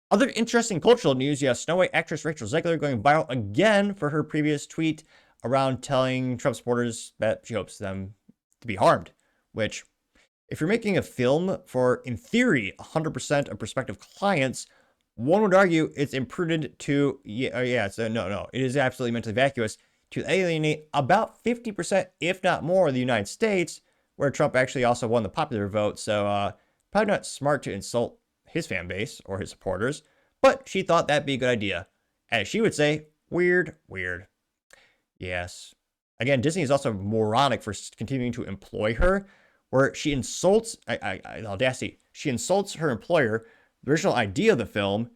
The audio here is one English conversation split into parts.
Other interesting cultural news, you have Snow White actress Rachel Zegler going viral again for her previous tweet around telling Trump supporters that she hopes them to be harmed, which, if you're making a film for, in theory, 100% of prospective clients, one would argue it's imprudent to, no, it is absolutely mentally vacuous to alienate about 50%, if not more, of the United States, where Trump actually also won the popular vote. So probably not smart to insult his fan base or his supporters, but she thought that'd be a good idea. As she would say, weird, weird. Yes. Again, Disney is also moronic for continuing to employ her, where she insults, the audacity, she insults her employer, the original idea of the film,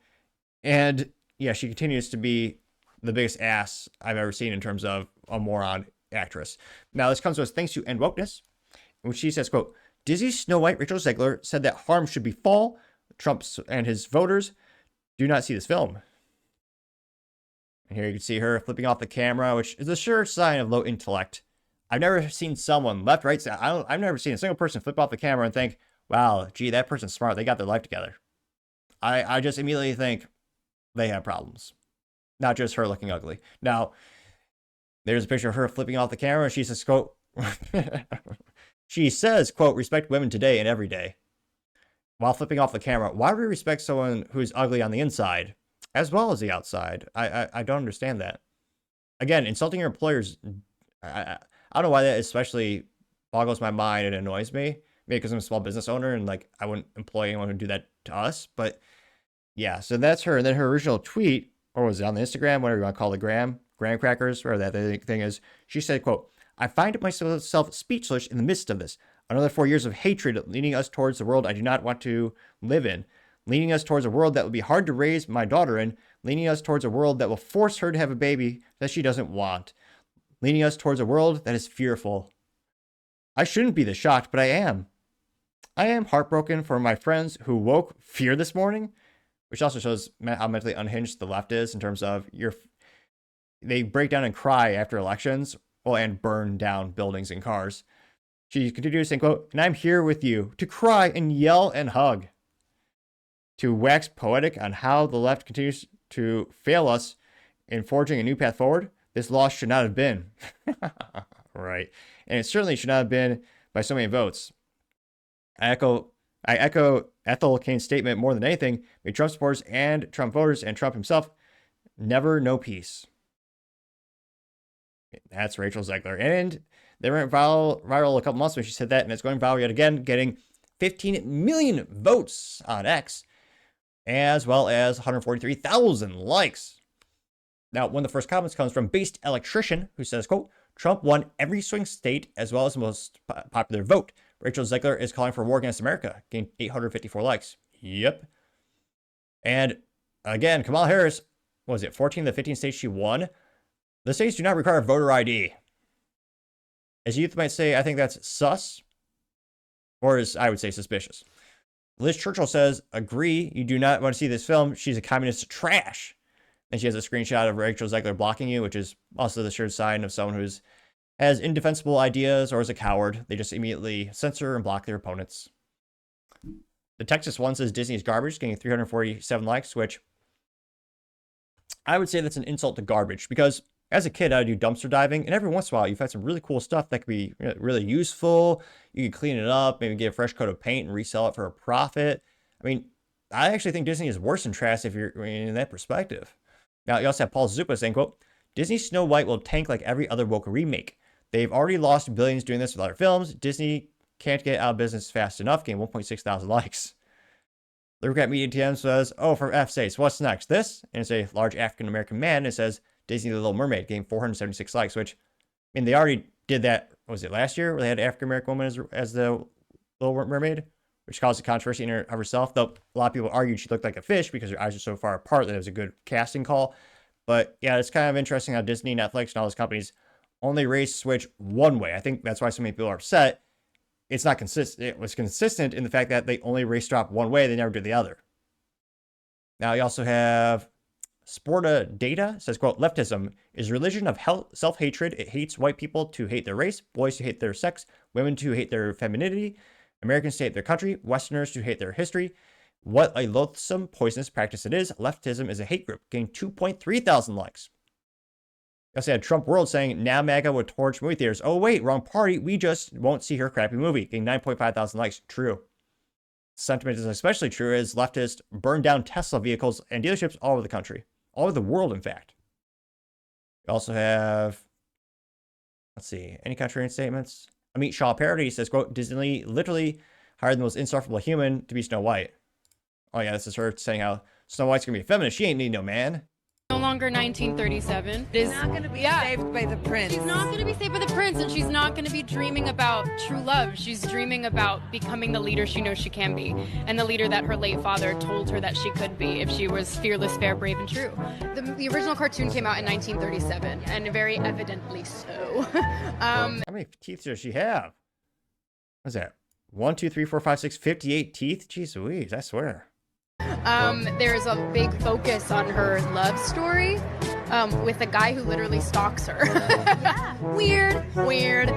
and yeah, she continues to be the biggest ass I've ever seen in terms of a moron actress. Now, this comes to us thanks to End Wokeness, in which she says, quote, Disney's Snow White, Rachel Zegler, said that harm should befall Trump and his voters. Do not see this film. And here you can see her flipping off the camera, which is a sure sign of low intellect. I've never seen someone left, right. I've never seen a single person flip off the camera and think, wow, gee, that person's smart. They got their life together. I just immediately think they have problems, not just her looking ugly. Now, there's a picture of her flipping off the camera. She says, quote, she says, quote, respect women today and every day. While flipping off the camera, why would we respect someone who's ugly on the inside as well as the outside? I don't understand that. Again, insulting your employers, I don't know why that especially boggles my mind and annoys me. Maybe because I'm a small business owner and like I wouldn't employ anyone who would do that to us. But yeah, so that's her. And then her original tweet, or was it on the Instagram, whatever you want to call the graham crackers, whatever that thing is, she said, quote, I find myself speechless in the midst of this. Another 4 years of hatred leading us towards the world I do not want to live in, leading us towards a world that will be hard to raise my daughter in, leading us towards a world that will force her to have a baby that she doesn't want, leading us towards a world that is fearful. I shouldn't be this shocked, but I am. I am heartbroken for my friends who woke fear this morning, which also shows how mentally unhinged the left is in terms of they break down and cry after elections, well, and burn down buildings and cars. She continues saying, quote, and I'm here with you to cry and yell and hug. To wax poetic on how the left continues to fail us in forging a new path forward, this loss should not have been. Right. And it certainly should not have been by so many votes. I echo Ethel Kane's statement more than anything. May Trump supporters and Trump voters and Trump himself never know peace. That's Rachel Zegler. And they went viral a couple months when she said that, and it's going viral yet again, getting 15 million votes on X, as well as 143,000 likes. Now, one of the first comments comes from Based Electrician, who says, quote, Trump won every swing state as well as the most popular vote. Rachel Zegler is calling for war against America, gained 854 likes. Yep. And again, Kamala Harris, was it 14 of the 15 states she won? The states do not require voter ID. As youth might say, I think that's sus, or as I would say, suspicious. Liz Churchill says, agree, you do not want to see this film. She's a communist trash. And she has a screenshot of Rachel Zegler blocking you, which is also the sure sign of someone who's has indefensible ideas or is a coward. They just immediately censor and block their opponents. The Texas one says Disney is garbage, getting 347 likes, which I would say that's an insult to garbage, because as a kid, I do dumpster diving, and every once in a while, you've had some really cool stuff that could be really useful. You can clean it up, maybe get a fresh coat of paint and resell it for a profit. I mean, I actually think Disney is worse than trash if you're in that perspective. Now, you also have Paul Zupa saying, quote, Disney's Snow White will tank like every other woke remake. They've already lost billions doing this with other films. Disney can't get out of business fast enough, getting 1.6 thousand likes. Look at Media TM says, oh, for F's sakes, what's next? This? And it's a large African-American man, and it says, Disney The Little Mermaid, getting 476 likes, which, I mean, they already did that, was it last year, where they had an African-American woman as the Little Mermaid, which caused a controversy in of herself, though a lot of people argued she looked like a fish because her eyes are so far apart that it was a good casting call. But yeah, it's kind of interesting how Disney, Netflix, and all those companies only race switch one way. I think that's why so many people are upset. It's not consistent. It was consistent in the fact that they only race drop one way. They never did the other. Now you also have Sporta Data says, quote, leftism is a religion of self-hatred. It hates white people to hate their race, boys to hate their sex, women to hate their femininity, Americans to hate their country, Westerners to hate their history, What a loathsome, poisonous practice it is. Leftism is a hate group, getting 2.3 thousand likes. I also had Trump World saying, now MAGA would torch movie theaters. Oh, wait, wrong party. We just won't see her crappy movie, getting 9.5 thousand likes. True. Sentiment is especially true as leftists burn down Tesla vehicles and dealerships all over the country. All over the world, in fact. We also have, let's see, any contrarian statements? Amit Shah parody says, quote, Disney literally hired the most insufferable human to be Snow White. Oh, yeah, this is her saying how Snow White's going to be a feminist. She ain't need no man. No longer 1937. She's not going to be saved by the prince. She's not going to be saved by the prince, and she's not going to be dreaming about true love. She's dreaming about becoming the leader she knows she can be, and the leader that her late father told her that she could be if she was fearless, fair, brave, and true. The original cartoon came out in 1937, and very evidently so. How many teeth does she have? What's that? 1, 2, 3, 4, 5, 6, 58 teeth? Jeez Louise, I swear. There's a big focus on her love story with a guy who literally stalks her. Yeah. Weird.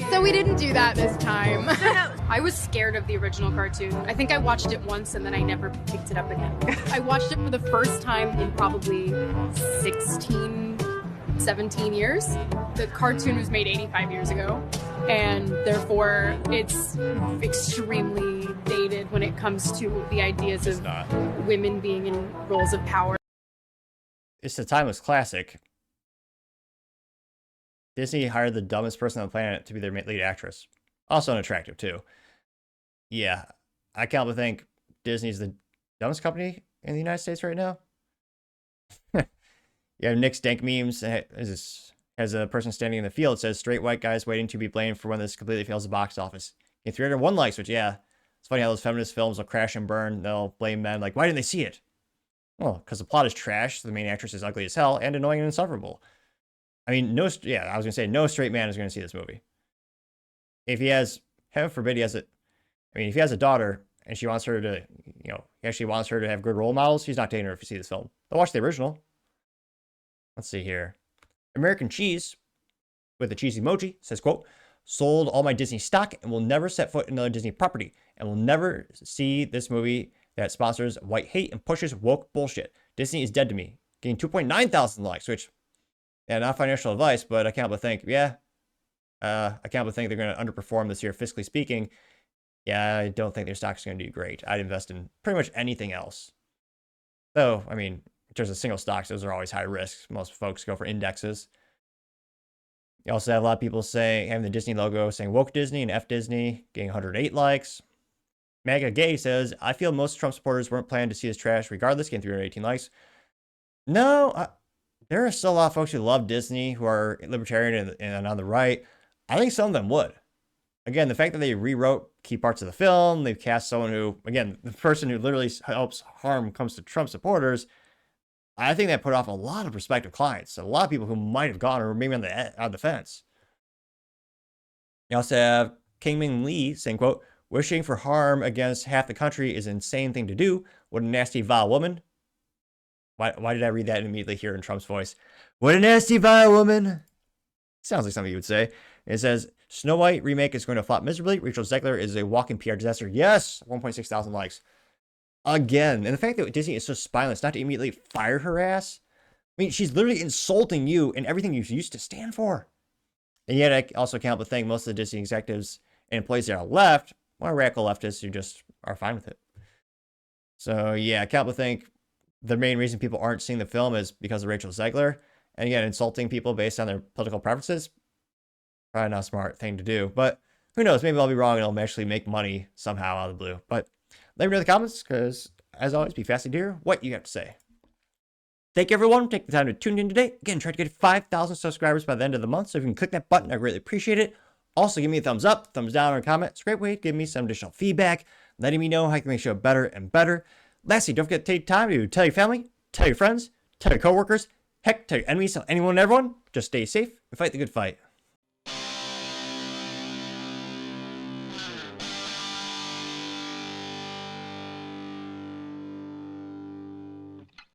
So we didn't do that this time. I was scared of the original cartoon. I think I watched it once and then I never picked it up again. I watched it for the first time in probably 16, 17 years. The cartoon was made 85 years ago, and therefore it's extremely dated when it comes to the ideas of women being in roles of power. It's a timeless classic. Disney hired the dumbest person on the planet to be their lead actress. Also unattractive, too. Yeah, I can't but think Disney's the dumbest company in the United States right now. You have Nick's dank memes. As a person standing in the field, it says, straight white guys waiting to be blamed for when this completely fails the box office. And 301 likes, which, yeah, it's funny how those feminist films will crash and burn. They'll blame men, like, why didn't they see it? Well, because the plot is trash, the main actress is ugly as hell, and annoying and insufferable. I mean, I was going to say, no straight man is going to see this movie. If he has, heaven forbid, if he has a daughter, and she wants her to, he actually wants her to have good role models, he's not taking her to see this film. They'll watch the original. Let's see here. American Cheese, with a cheese emoji, says, quote, sold all my Disney stock and will never set foot in another Disney property and will never see this movie that sponsors white hate and pushes woke bullshit. Disney is dead to me. Getting 2.9 thousand likes, which, yeah, not financial advice, but I can't but think, I can't but think they're going to underperform this year, fiscally speaking. Yeah, I don't think their stock's going to do great. I'd invest in pretty much anything else. So, I mean, in terms of single stocks, those are always high risk. Most folks go for indexes. You also have a lot of people having the Disney logo saying woke Disney and F Disney, getting 108 likes. MAGA Gay says, I feel most Trump supporters weren't planning to see this trash regardless, getting 318 likes. No, there are still a lot of folks who love Disney, who are libertarian and on the right. I think some of them would. Again, the fact that they rewrote key parts of the film, they've cast someone who, again, the person who literally helps harm comes to Trump supporters, I think that put off a lot of prospective clients. A lot of people who might have gone or maybe on the fence. You also have Kingming Lee saying, quote, wishing for harm against half the country is an insane thing to do. What a nasty, vile woman. Why did I read that immediately here in Trump's voice? What a nasty, vile woman. Sounds like something you would say. It says, Snow White remake is going to flop miserably. Rachel Zegler is a walking PR disaster. Yes, 1.6 thousand likes. Again, and the fact that Disney is so spineless not to immediately fire her ass. I mean, she's literally insulting you and everything you used to stand for. And yet I also can't but think most of the Disney executives and employees that are left are radical leftists who just are fine with it. So yeah, I can't but think the main reason people aren't seeing the film is because of Rachel Zegler. And again, insulting people based on their political preferences, probably not a smart thing to do. But who knows, maybe I'll be wrong and it'll actually make money somehow out of the blue. But let me know in the comments, because as always, be fascinated to hear what you have to say. Thank you, everyone, for taking the time to tune in today. Again, try to get 5,000 subscribers by the end of the month, so if you can click that button, I greatly appreciate it. Also, give me a thumbs up, thumbs down, or a comment. It's a great way to give me some additional feedback, letting me know how I can make the show better and better. Lastly, don't forget to take time to tell your family, tell your friends, tell your coworkers, heck, tell your enemies, tell anyone and everyone. Just stay safe and fight the good fight.